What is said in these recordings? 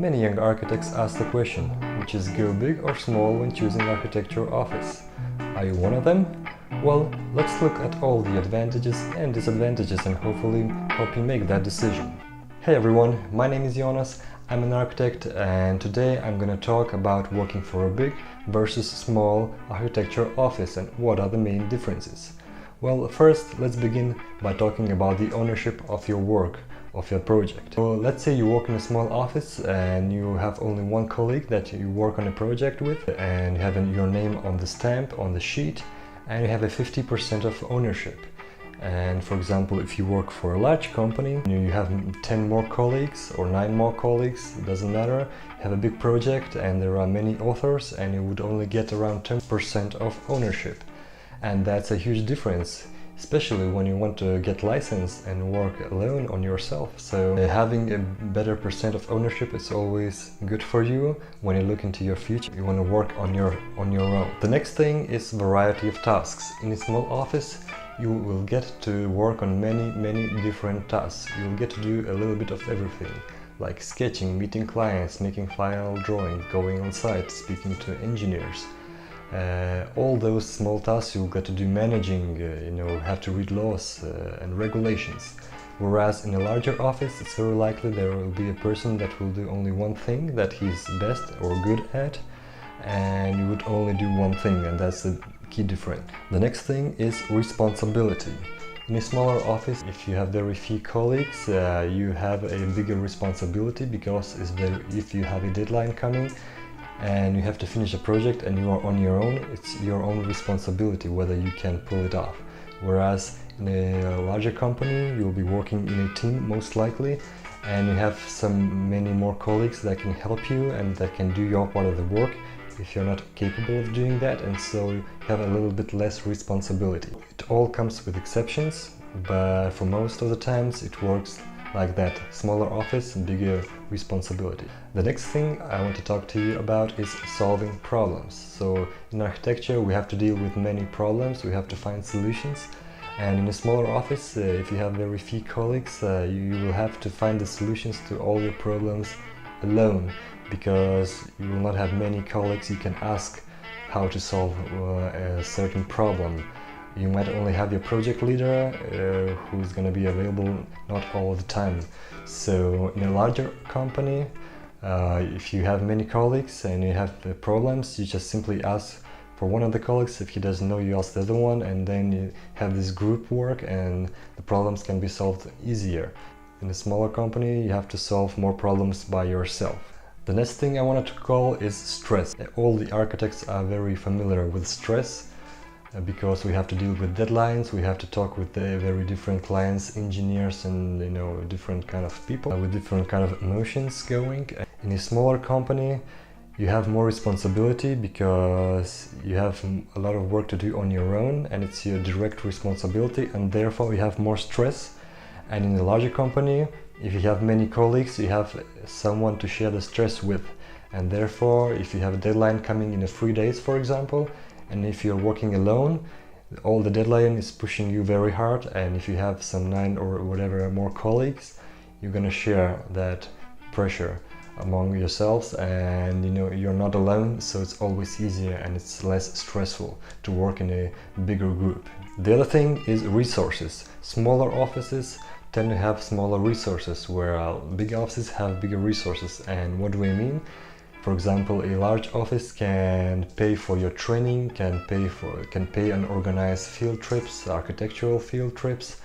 Many young architects ask the question, which is go big or small when choosing architecture office. Are you one of them? Well, let's look at all the advantages and disadvantages and hopefully help you make that decision. Hey everyone, my name is Jonas, I'm an architect, and today I'm gonna talk about working for a big versus small architecture office and what are the main differences. Well, first let's begin by talking about the ownership of your work, of your project. So let's say you work in a small office and you have only one colleague that you work on a project with, and you have your name on the stamp, on the sheet, and you have a 50% of ownership. And for example, if you work for a large company, you have 10 more colleagues or 9 more colleagues, it doesn't matter, you have a big project and there are many authors, and you would only get around 10% of ownership. And that's a huge difference, especially when you want to get licensed and work alone on yourself. So having a better percent of ownership is always good for you when you look into your future. You want to work on your own. The next thing is variety of tasks. In a small office, you will get to work on many different tasks. You'll get to do a little bit of everything, like sketching, meeting clients, making final drawings, going on site, speaking to engineers. All those small tasks you'll get to do managing, have to read laws and regulations. Whereas in a larger office, it's very likely there will be a person that will do only one thing that he's best or good at, and you would only do one thing, and that's the key difference. The next thing is responsibility. In a smaller office, if you have very few colleagues, you have a bigger responsibility, because if you have a deadline coming and you have to finish a project and you are on your own, it's your own responsibility whether you can pull it off. Whereas in a larger company, you'll be working in a team most likely, and you have many more colleagues that can help you and that can do your part of the work if you're not capable of doing that, and so you have a little bit less responsibility. It all comes with exceptions, but for most of the times it works like that. Smaller office, bigger responsibility. The next thing I want to talk to you about is solving problems. So in architecture we have to deal with many problems, we have to find solutions, and in a smaller office, if you have very few colleagues, you will have to find the solutions to all your problems alone, because you will not have many colleagues you can ask how to solve a certain problem. You might only have your project leader who's going to be available not all the time. So in a larger company, if you have many colleagues and you have problems, you just simply ask for one of the colleagues. If he doesn't know, you ask the other one, and then you have this group work and the problems can be solved easier. In a smaller company, you have to solve more problems by yourself. The next thing I wanted to call is stress. All the architects are very familiar with stress, because we have to deal with deadlines, we have to talk with very different clients, engineers, and different kind of people with different kind of emotions going. In a smaller company, you have more responsibility because you have a lot of work to do on your own, and it's your direct responsibility, and therefore you have more stress. And in a larger company, if you have many colleagues, you have someone to share the stress with, and therefore if you have a deadline coming in 3 days, for example, and if you're working alone, all the deadline is pushing you very hard, and if you have some 9 or whatever more colleagues, you're gonna share that pressure among yourselves, and you're not alone, so it's always easier and it's less stressful to work in a bigger group. The other thing is resources. Smaller offices tend to have smaller resources, where big offices have bigger resources. And what do we mean? For example, a large office can pay for your training, can pay and organize field trips, architectural field trips.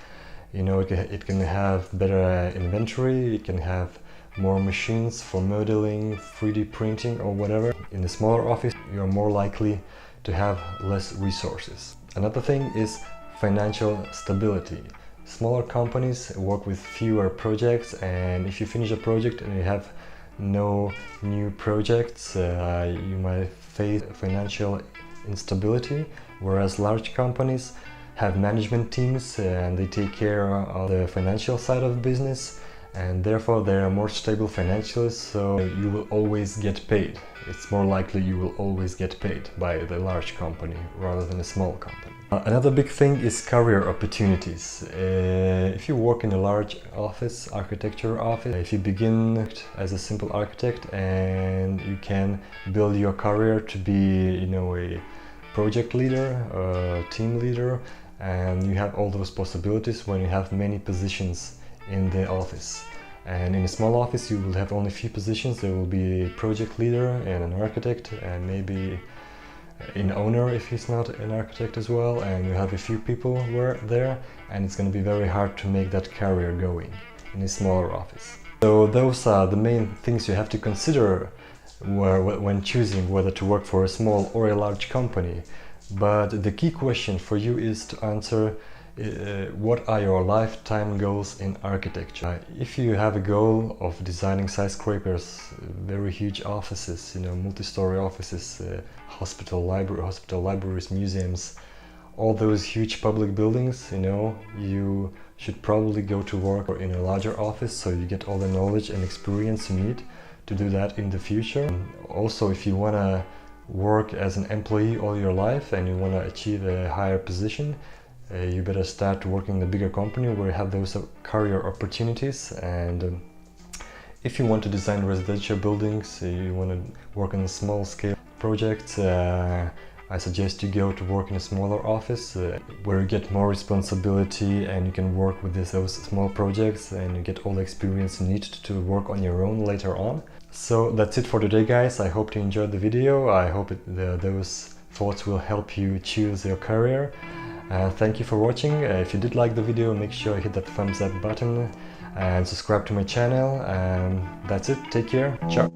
It can have better inventory, it can have more machines for modeling, 3D printing or whatever. In a smaller office, you're more likely to have less resources. Another thing is financial stability. Smaller companies work with fewer projects, and if you finish a project and you have no new projects, you might face financial instability, whereas large companies have management teams and they take care of the financial side of business, and therefore they are more stable financially, so you will always get paid. It's more likely you will always get paid by the large company rather than a small company. Another big thing is career opportunities. If you work in a large office, architecture office, if you begin as a simple architect and you can build your career to be, a project leader, a team leader, and you have all those possibilities when you have many positions in the office. And in a small office you will have only few positions. There will be a project leader and an architect and maybe an owner if he's not an architect as well, and you have a few people there, and it's going to be very hard to make that career going in a smaller office. So those are the main things you have to consider when choosing whether to work for a small or a large company. But the key question for you is to answer what are your lifetime goals in architecture? If you have a goal of designing skyscrapers, very huge offices, multi-story offices, hospital libraries, museums, all those huge public buildings, you should probably go to work in a larger office so you get all the knowledge and experience you need to do that in the future. Also, if you want to work as an employee all your life and you want to achieve a higher position, you better start working in a bigger company where you have those career opportunities. And if you want to design residential buildings, you want to work on small scale projects, I suggest you go to work in a smaller office where you get more responsibility and you can work with those small projects and you get all the experience you need to work on your own later on. So that's it for today, guys. I hope you enjoyed the video. I hope those thoughts will help you choose your career. Thank you for watching. If you did like the video, make sure you hit that thumbs up button and subscribe to my channel. And that's it. Take care. Ciao.